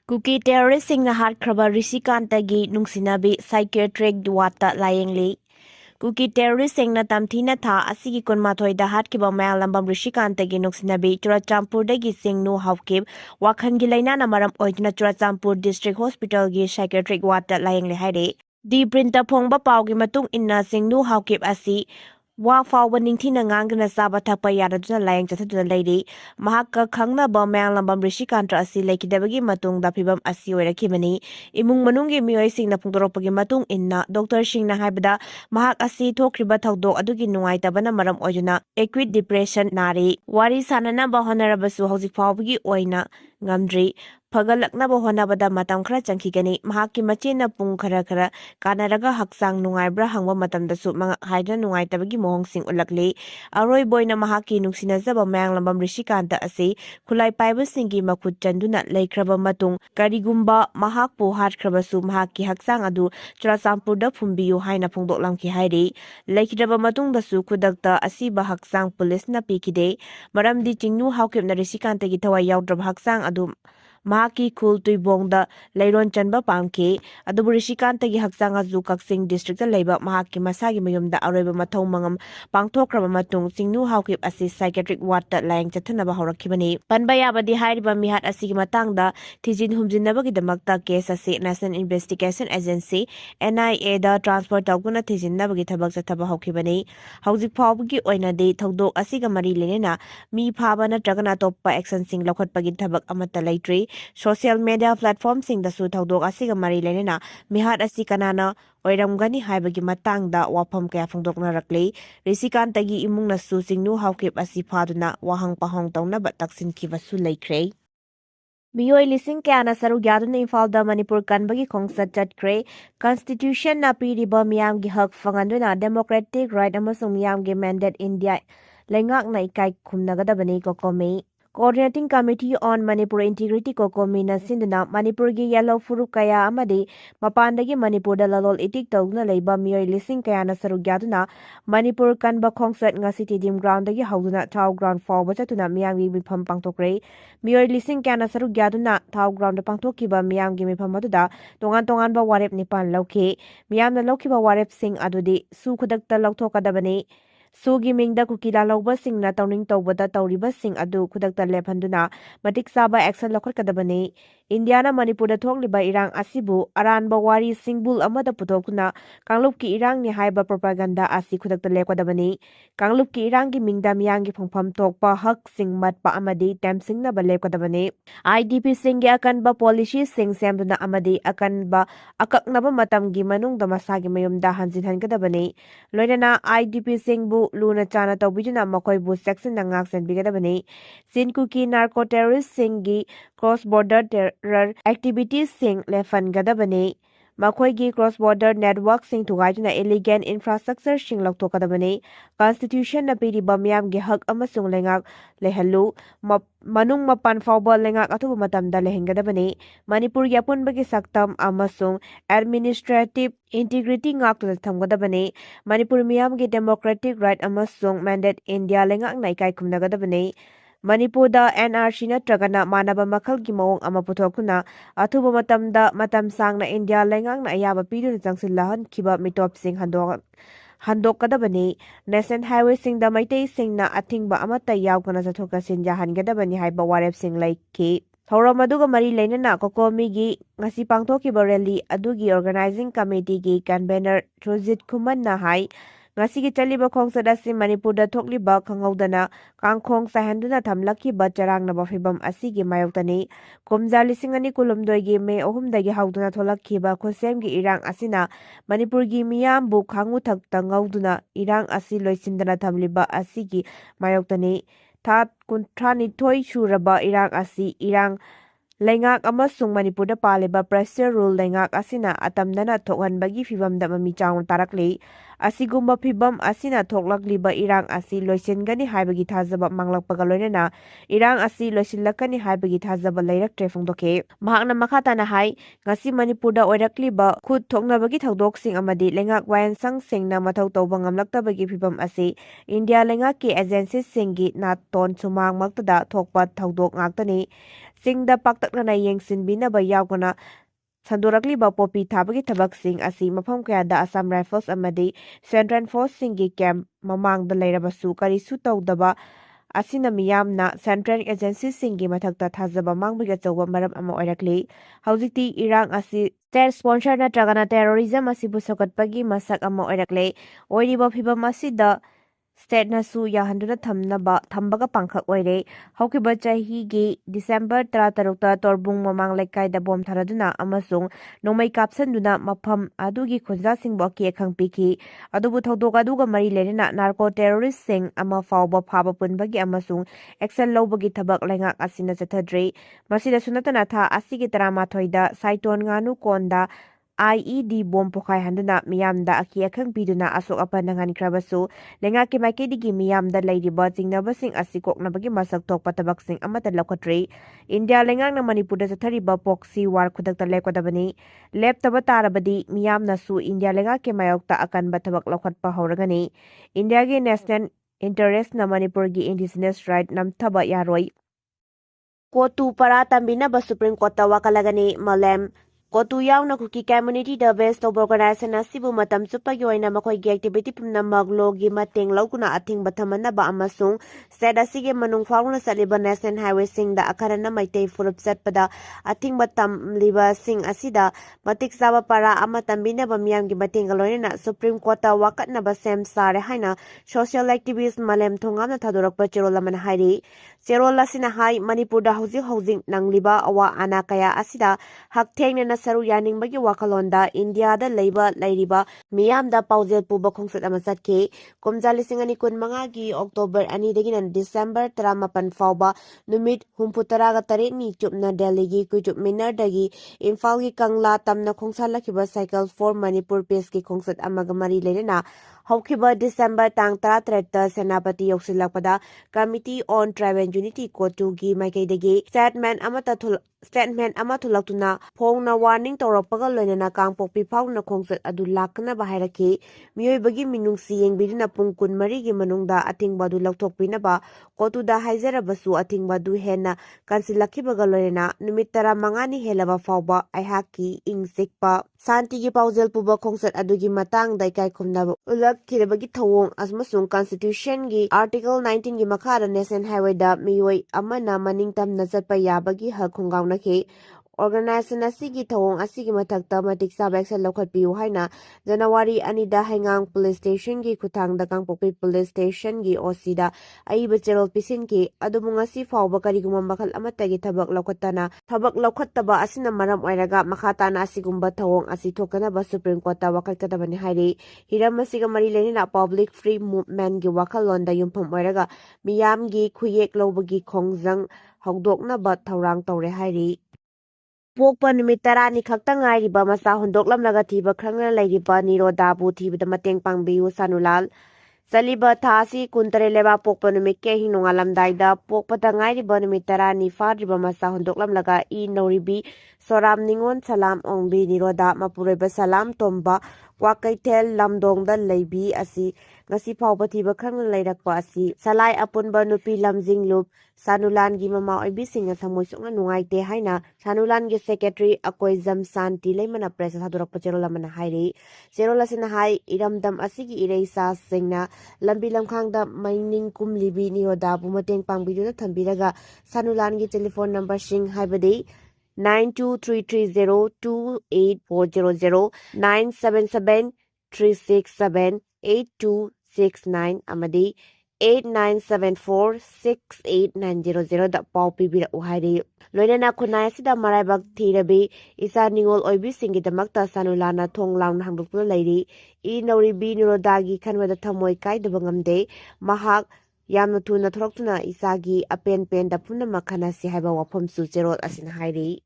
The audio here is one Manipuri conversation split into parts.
Kuki terrorist-singna hatkhraba Rishikantagi Nungshinabi psychiatric wata Laiyengli. Kuki terrorist-singna tamthina tha asigi kunmathoida hatkiba mayalambam Rishikantagi Nungshinabi Churachampurdagi singnu hawkib Wakhalgi Leinana maram oiduna Churachampur district hospital gi psychiatric wata Laiyengli haire. Di printer phongba pawgi matung inna singnu hawkib asi wa fawba ningthina ngangna saba thakpa yaraduna layeng chathaduna leiri mahakka khangnaba mayalambam Rishikantra asi leikidabagi matungda phibam asi oirakibani imung manunggi mioisingna phungdoropagi matung inna doctor singna haibada mahak asi thokriba thodok adugi nungaitabana maram oiduna acute depression nari wari sananaba honarabasu hojik fawbagi oina ngamdri Pagalaknaba honabada matam khara changkhigani mahakki machena pung khara kanaraga haksang nungaibra hangba matamdasu manga haidna nungaitabagi mohongsing ulakli aroi boina mahakki nungsinajaba mayanglambam Rishikanta asi khulai paibasinggi makhut chanduna leikraba matung karigumba mahakpu hatkhrabasu mahakki haksang adu Churachampurda phumbiyu haina phongdoklamki hairi leikhidaba matungdasu khudakta asiba haksang police na pikide maramdi chingnu hawkepna Rishikantagi thawai yaudraba haksang adu mahaki khul tuibongda leiron chanba pamki adubu Rishikantagi haksang azu Kaksing district da leiba mahaki masagi mayumda aroiba mathau mangam pangthokraba matung singnu hawkip asi psychiatric ward da layeng chathanaba hawrakhibani panba yabadi hairiba mihat asigi matangda thijin humjinnabagi damakta case asi National Investigation Agency NIA da transfer tawguna thijinnabagi thabak chathaba hawkhibani hawjik phawbagi oinadi thodok asiga mari lenena mi phaba natragana toppa action sing lokhatpagi thabak amata leitri social media platform singdasu thodok asiga mari lenena mihat asi kanana oiramgani haibagi matangda wafam kaya phongdoknarakli Rishikantagi imungnasu singnu hawkip asi phaduna wahang pahong tawnaba taksinkibasu leikre Miyoi lising kayana saruk yaduna Imphaalda Manipur kanbagi khongsat chatkre Constitution na piriba miyamgi hak fanganduna democratic right amasung miyamgi mandate India lengakna ikai khumnagadabani kokomi Coordinating Committee on Manipur Integrity Kokomi na sinduna Manipurgi yellow furup kaya amadi mapandagi Manipurda lalol itik tawna leiba miyoi lising kaya na saruk yaduna Manipur kanba khongsat nga city dim groundagi hawduna Thaw ground fawba chatuna miyamgi mifam pangtokre miyoi lising kaya na saruk yaduna Thaw ground pangtokkiba miyamgi mifam aduda tongan-tonganba warep nipan lawki miyamna lawkiba warep sing adudi su khudakta lawthokadabani Sugi mingda kukila lauba singna tawning tawbada tawriba sing adu khudakta lephanduna matik saba action lokhatkadabani Indiana Manipurda thokliba irang asibu aranba wari singbul amada puthokuna kanglupki irang ni haiba propaganda asi khudakta lepkadabani kanglupki irangi mingda miyangi phongpham thokpa hak sing matpa amadi tamsingna ba lepkadabani IDP singgi akanba policy sing semduna amadi akanba akaknaba matamgi manungda masagi mayumda hanjinhankadabani loinana IDP singbu luna chana tawbiduna makoibu section na ngaksenbigadabani sin Kuki narco terrorist singgi cross border terror activities sing lefangadabani makhlgi cross border network sing thugaiduna elegant infrastructure sing lokthokadabani constitution na piriba miyamgi hak amasung lengak lehallu manung mapan fawba lengak athuba matamda lehengadabani Manipur gi apunbagi saktam amasung administrative integrity ngaktu thamgadabani Manipur miyamgi democratic right amasung mandate India lengak naikai khumnagadabani Manipurda NRC natragana manaba makhlgi mawong ama puthokuna athuba matamda matam sangna India lengakna ayaba piduna changsillahan khiba mitopsing handokadabani National Highway singda maitei singna athingba amata yawkana chathoka sinja hangadabani haiba warep sing laiki Thauram aduga mari leinana kokomigi ngasi pangthokiba rally adugi organizing committee gi convener Trojit Kuman na hai ngasigi chaliba khongsat asi Manipurda thokliba khanghaudana kangkhong sahanduna thamlakhiba charangna bafibam asigi mayoktani komja lisingani kulumdoi me ohumdagi hauduna tholakhiba khosemgi irang asina Manipurgi miyambu khangu thakta ngauduna irang asi loisindana thamliba asigi mayoktani that kuntrani thoi suraba irang asi irang Lengak amasung Manipurda paliba pressure rule lengak asina atamdana thokhanbagi fibamda mami chawng tarakli asigumba fibam asina thoklagliba irang asi loisengani haibagi thajaba manglakpaga loinana irang asi loisillakani haibagi thajaba leiraktre phongdoke mahakna makhata na hai ngasi Manipurda oirakliba khut thoknabagi thodok-sing amadi lengak wayansang singna mathau tawba ngamlaktabagi fibam asi India lengak ki agencies singgi naton sumang maktada thokpa thodok ngaktani singda paktakna yengsinbinaba yaugana sandorakliba popi thabagi thabaksing asi mafam kayada Assam Rifles amadi Central Force Singgi camp mamangda leirabasu karisu tawdaba asina miyamna Central Agency Singgi mathakta thazaba mangbagi achawba maram ama oirakli haujikti irang asi state sponsor natragana terrorism asibu sokatpagi masak ama oirakle oiriba phibam asida state nasu yahanduna thambaga pangkhak oire haukiba chahi December 13 torbung mamang lekai da bom tharaduna amasung nomai kapsanduna mafam adugi khonja singbo ki khangpiki adubu thodok aduga mari lenina narco terrorist sing ama fawba phaba punbagi amasung action lobagi thabak lengak asina chathadre masida sunatana tha asigi 13 da saiton nganu konda IED bom pokai handuna miyamda aki akhang piduna asok apa nangan krabasu lenga ke makedigi miyamda lairiba jingnabasing asi koknabagi masak tokpa tabaksing amata lakhatre India lengang na Manipur da chathariba proxy war khudakta lekwadabani leptaba tarabadi miyamna su India lenga ke mayokta akan bathabak lokhatpa hauragani India gi national interest na Manipur gi indigenous right namthaba yaroi kotu para tambina ba Supreme Court ta wakalagani malem Kotu yauna Kuki community da best of organization asibu matam chupagi oina makhlgi activity pumna makhlgi mateng laukuna athing bathamana ba amasung state asige manung fauna saliba national highway sing da akarana maitei furup setpada athing batam liba sing asida matik saba para ama tambina ba miyam gi mateng galoina Supreme Court ta wakatna ba sem sare haina social activist malem thongamna thadorak pa cherola man hairi cherola sina hai Manipur da housing nangliba awa ana kaya asida haktheng na saru yaning bagi wakalonda India da lairiba miyamda paujel puba khongsat ama satke komjali singani kun mangagi October ani daginan December 18 fawba numit humputara ga tare ni chupna Delhi gi kuchup minar dagi Imphal gi kangla tamna khongsala kiba cycle for Manipur pace ki khongsat amaga mari leina haukiba December tang 13 ta senapati yoksilakpada Committee on Tribal Unity kotu gi maikaidagi statement ama thulaktuna phongna warning tawrakpaga loinana kangpokpi phawna khongsat adu lakna bahairaki miyoibagi minungsi yengbidina pung 13 gi manungda atingba du lakthokpinaba kotuda haijarabasu atingba du hena kansilakibaga loinana numit 15 ni helaba fawba aihaki ingsikpa santi gi paujel puba khongsat adugi matang daikai khumna ulak kirabagi thawong amasung constitution gi article 19 gi makhara national highway da miyoi amana maningtamna chatpa yabagi hak khungauna ke organization asigi thawong asigi mathakta matik sab action lokhatpiu haina January anida hangang police station gi kuthangda kangpokpi police station gi osida aiba cherol pisin ki adumung asi fawba kariguma makhal amatagi thabak lokhattaba asina maram oiraga makhatana asigumba thawong asi thokana ba Supreme Court ta wakal kadabani hairi hiram asiga mari lenina public free movement gi wakhalonda yumpham oiraga miyam gi khuyek lobagi khongjang hogdokna ba thawrang tawre hairi Pokpa numit 10 ni khakta ngairiba masa hundoklamlaga thiba khrangna leiriba nirodabu thibada mateng pangbiu sanulal saliba thasi kuntare leba pokpa numit ke hinungalamdaida pokpa da ngairiba numit 10 ni fadriba masa hundoklamlaga I noribi soram ningon salam ongbi niroda mapureba salam tomba Wakaitel lamdongda leibi asi ngasi phawba thiba khrangna leirakpa asi salai apunba nupi lamjinglup sanulan gi mama oibising na thamoi sokna nungaite haina sanulan gi secretary akoi jamsanti leimana press hadurak pacherola mana hairi cherola sina hai iramdam asigi ireisa singna lambi lamkhangda mining kumlibi niroda bu mateng pangbiduna thambiraga sanulan gi telephone number sing haibadi 9233028400 97736782669 amadi 89746890 da pau pibira uhairi loinana khunai sida Maraibak thirabi isa ningol oibi singi damakta sanulana thonglaun hangdukna leiri I noribi nirodagi khanwada thamoi kaidaba ngamde mahak yamna thuna thoroktuna isagi apen da punna makhana si haiba wafam su cherol asin hairi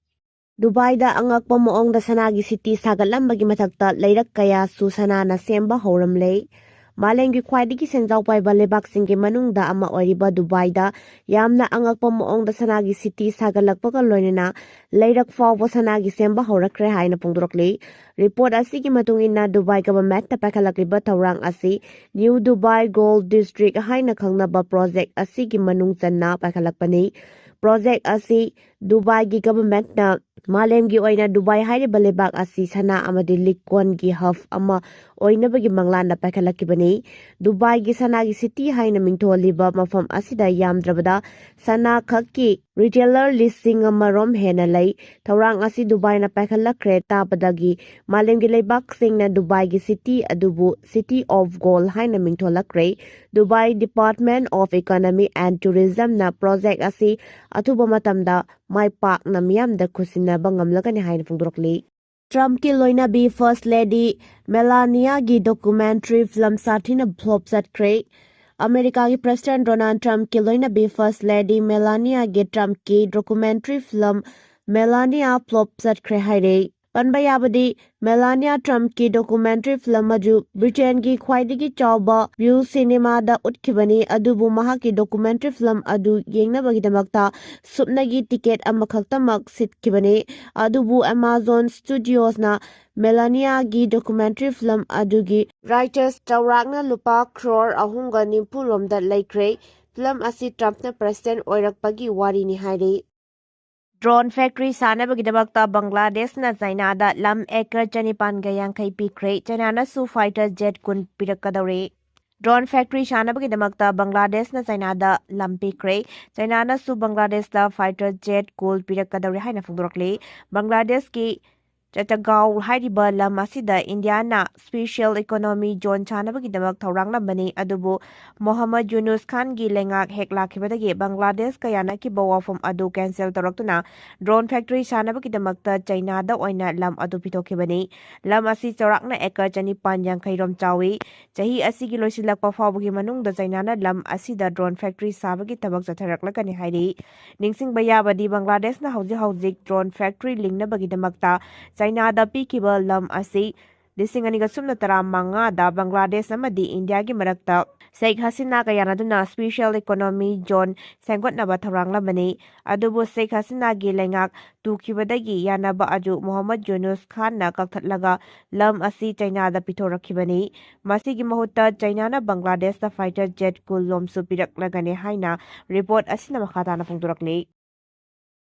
Dubai da angakpa moongda sanagi city sagalambagi mathakta leirak kaya su sanana semba hauramlei Malenggi khwaidigi senjau paiba lebaksingi manungda ama oiriba Dubai da yamna angakpa moongda sanagi city sagalakpaga loinana leirak fawba sanagi semba haurakre haina pungdurokli report asigi matungina Dubai government ta pakhalakliba thawrang asi New Dubai Gold District haina khangnaba project asigi manung channa pakhalakpani project asi Dubai gi government na malemgi oina Dubai hyriba lebak asi sana amadi likon gi hub ama oinabagi manglana pakhalakibani Dubai gi sana gi city haina mingtholiba mafam asida yamdrabada sana khakki retailer listing amarom hena lay thorang asi Dubai na pakhalakre tabadagi malemgi lebak singna Dubai gi city adubu city of gold haina mingtholakre Dubai Department of Economy and Tourism na project asi athuba matamda mai pak na miyamda khusinaba ngamlagani haina phungdorokli Trump ki Leinana First Lady Melania gi documentary film sathina flop satkre America ki President Donald Trump ki Leinana First Lady Melania gi Trump ki documentary film Melania flop satkre haire Panba yabadi Melania Trump ki documentary film aju Britain ki khwaidagi chawba view cinema da utkibani adubu mahaki documentary film adu yengnabagidamagta supnagi ticket amakhaktamak sitkibani adubu Amazon Studios na Melania gi documentary film adugi writers tawrakna lupa crore ahunga nimpulomda laikre film asi Trump na president oirakpagi warini haire Drone factory sanabagidamagta Bangladesh na China da lam acre chanipan gayankai pikre China na su fighter jet kun pirakadore Drone factory sanabagidamagta Bangladesh na China da lam pikre China na su Bangladesh da fighter jet kul pirakadore haina phungdorokle Bangladesh ki Chatagaw hyriba lam asida India na special economy zone chanabagidamag thawranglambani adubu Mohammad Yunus Khan gi lengak heklakibadagi Bangladesh kayana ki bawafam adu cancel tawraktuna drone factory chanabagidamagta China da oina lam adu pitokibani lam asi chawrakna ekar chani panjang khairom chawi chahi asigi loisilakpa fawbagi manungda China na lam asida drone factory sabagi tabak chatharaklakani hairi ningsingba yabadi Bangladesh na hauji drone factory lingnabagidamagta China da pikiba lam asi 2015 da Bangladesh amadi India gi marakta Sheikh Hasina kayanaduna special economy zone sengotnaba tharanglabani adubu Sheikh Hasina gi lengak tukibadagi yanaba aju Muhammad Yunus Khan na kakthatlaga lam asi China da pithorakhibani masigi mahutta China na Bangladesh da fighter jet kul lomsu piraklagani haina report asina makhatana phungdurakli